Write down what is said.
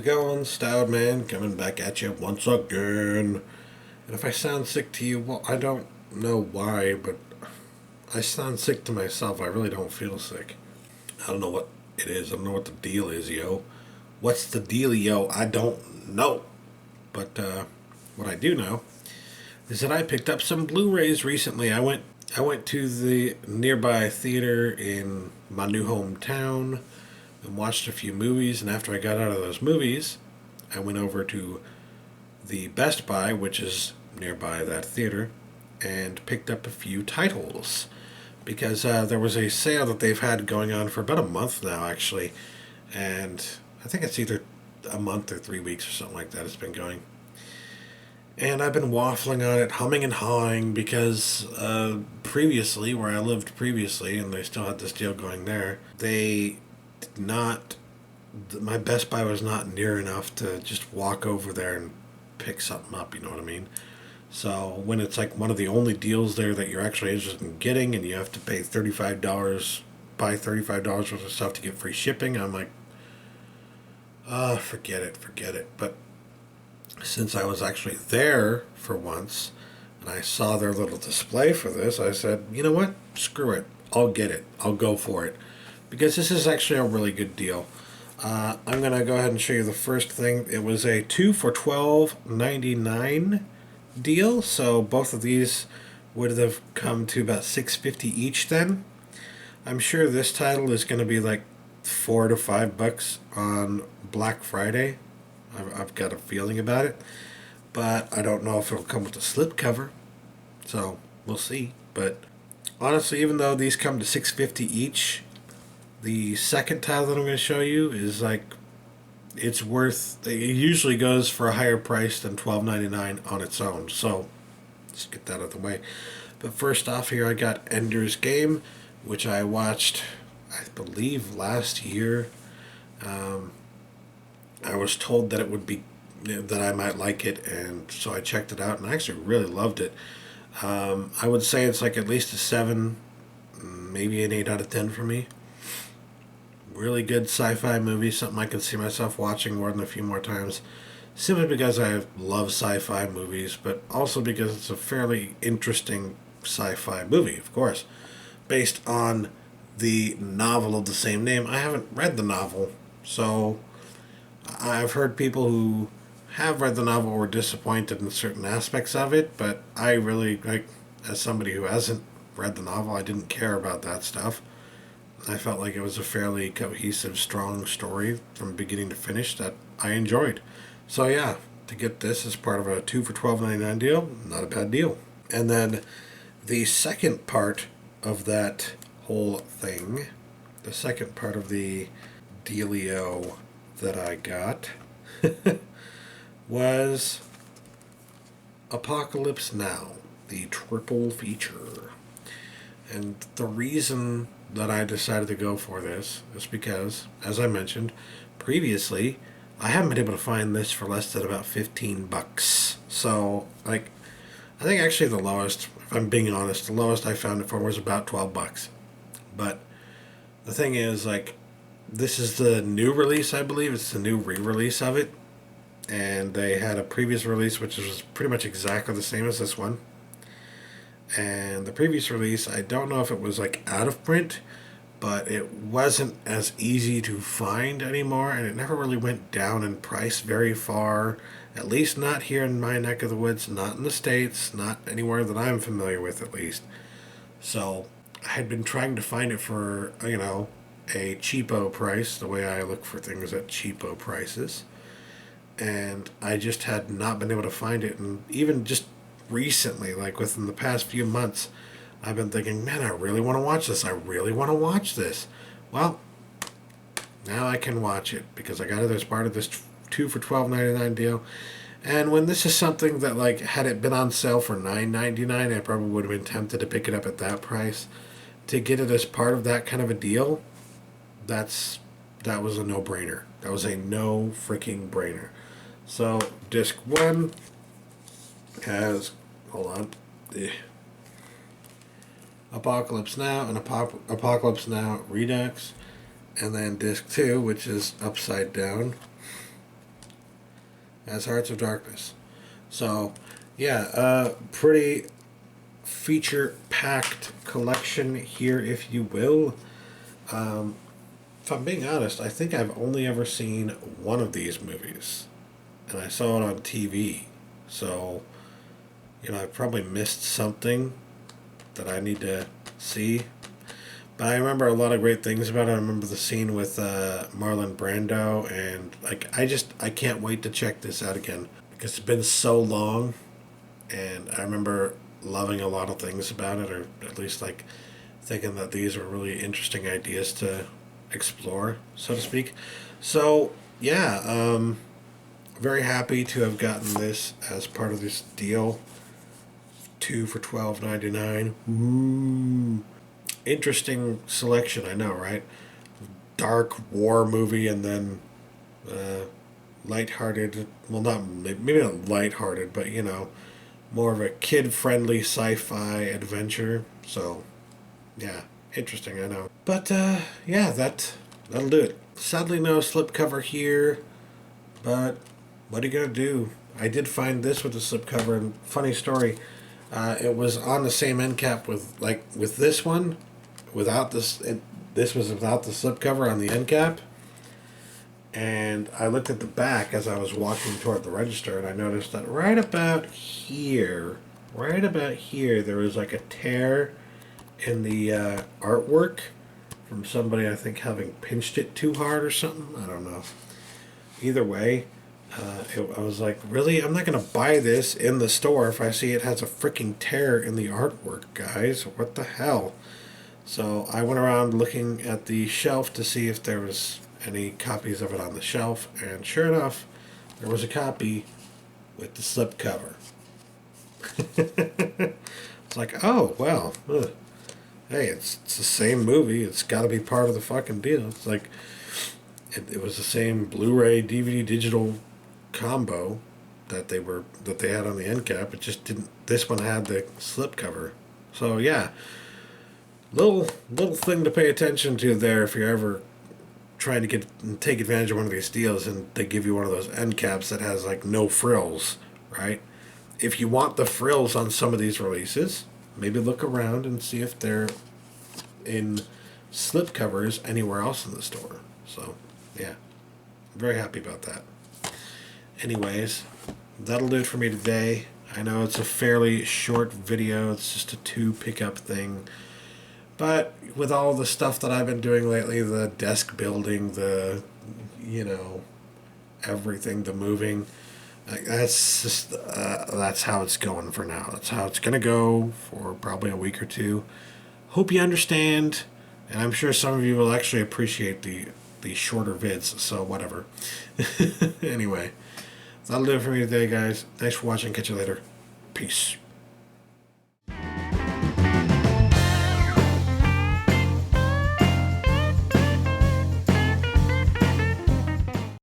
it going? Stout Man coming back at you once again. And if I sound sick to you, well, I don't know why, but I sound sick to myself. I really don't feel sick. I don't know what it is. I don't know what the deal is, yo. What's the deal, yo? I don't know. But what I do know is that I picked up some Blu-rays recently. I went to the nearby theater in my new hometown and watched a few movies. And after I got out of those movies, I went over to the Best Buy, which is nearby that theater, and picked up a few titles because there was a sale that they've had going on for about a month now, actually, and I think it's either a month or 3 weeks or something like that. It's been going, and I've been waffling on it, humming and hawing because previously, where I lived previously, and they still had this deal going there, they did not. My Best Buy was not near enough to just walk over there and pick something up, you know what I mean? So when it's like one of the only deals there that you're actually interested in getting and you have to pay $35, buy $35 worth of stuff to get free shipping, I'm like, forget it, forget it. But since I was actually there for once and I saw their little display for this, I said, you know what? Screw it. I'll get it. I'll go for it. Because this is actually a really good deal. I'm going to go ahead and show you the first thing. It was a 2 for $12.99 deal, so both of these would have come to about $6.50 each then. I'm sure this title is going to be like $4 to $5 on Black Friday. I've got a feeling about it, but I don't know if it'll come with a slipcover, so we'll see. But honestly, even though these come to $6.50 each, the second title that I'm going to show you is like, it's worth, it usually goes for a higher price than $12.99 on its own. So let's get that out of the way. But first off here, I got Ender's Game, which I watched, I believe, last year. I was told that it would be, that I might like it, and so I checked it out and I actually really loved it. I would say it's like at least a 7, maybe an 8 out of 10 for me. Really good sci-fi movie, something I can see myself watching more than a few more times, simply because I love sci-fi movies, but also because it's a fairly interesting sci-fi movie, of course, based on the novel of the same name. I haven't read the novel, so I've heard people who have read the novel were disappointed in certain aspects of it, but I really, like, as somebody who hasn't read the novel, I didn't care about that stuff. I felt like it was a fairly cohesive, strong story from beginning to finish that I enjoyed. So yeah, to get this as part of a 2 for $12.99 deal, not a bad deal. And then the second part of that whole thing, the second part of the dealio that I got was Apocalypse Now, the triple feature. And the reason that I decided to go for this is because, as I mentioned previously, I haven't been able to find this for less than about $15. So, like, I think actually the lowest, if I'm being honest, the lowest I found it for was about $12. But the thing is, like, this is the new release, I believe. It's the new re-release of it. And they had a previous release which was pretty much exactly the same as this one. And the previous release, I don't know if it was like out of print, but it wasn't as easy to find anymore, and it never really went down in price very far, at least not here in my neck of the woods, not in the States, not anywhere that I'm familiar with at least. So I had been trying to find it for, a cheapo price, the way I look for things at cheapo prices, and I just had not been able to find it. And even just recently, like within the past few months, I've been thinking, man, I really want to watch this. I really want to watch this. Well, now I can watch it because I got it as part of this 2 for $12.99 deal. And when this is something that, like, had it been on sale for $9.99, I probably would have been tempted to pick it up at that price. To get it as part of that kind of a deal, that was a no-brainer. That was a no freaking brainer. So disc 1 has, hold on, Apocalypse Now and Apocalypse Now Redux, and then disc 2, which is upside down, as Hearts of Darkness. So, yeah, pretty feature-packed collection here, if you will. If I'm being honest, I think I've only ever seen one of these movies, and I saw it on TV. So, I probably missed something that I need to see. But I remember a lot of great things about it. I remember the scene with Marlon Brando, and I can't wait to check this out again because it's been so long, and I remember loving a lot of things about it, or at least like thinking that these were really interesting ideas to explore, so to speak. So yeah, very happy to have gotten this as part of this deal. Two for $12.99. Ooh, interesting selection. I know, right? Dark war movie, and then lighthearted. Well, not maybe not lighthearted, but more of a kid-friendly sci-fi adventure. So, yeah, interesting. I know, but yeah, that'll do it. Sadly, no slipcover here, but what are you gonna do? I did find this with the slipcover, and funny story. It was on the same end cap with this one, without this. This was without the slipcover on the end cap, and I looked at the back as I was walking toward the register, and I noticed that right about here, there was like a tear in the artwork from somebody, I think, having pinched it too hard or something. I don't know. Either way, I was like, really? I'm not going to buy this in the store if I see it has a freaking tear in the artwork, guys. What the hell? So I went around looking at the shelf to see if there was any copies of it on the shelf, and sure enough, there was a copy with the slipcover. It's like, oh, well, hey, it's the same movie. It's got to be part of the fucking deal. It's like, it was the same Blu-ray, DVD, digital combo that they had on the end cap. It just didn't. This one had the slipcover. So yeah, little thing to pay attention to there if you're ever trying to take advantage of one of these deals, and they give you one of those end caps that has like no frills, right? If you want the frills on some of these releases, maybe look around and see if they're in slipcovers anywhere else in the store. So yeah, I'm very happy about that. Anyways, that'll do it for me today. I know it's a fairly short video. It's just a 2 pickup thing. But with all the stuff that I've been doing lately, the desk building, the, everything, the moving, that's how it's going for now. That's how it's going to go for probably a week or two. Hope you understand, and I'm sure some of you will actually appreciate the shorter vids, so whatever. Anyway, that'll do it for me today, guys. Thanks for watching. Catch you later. Peace.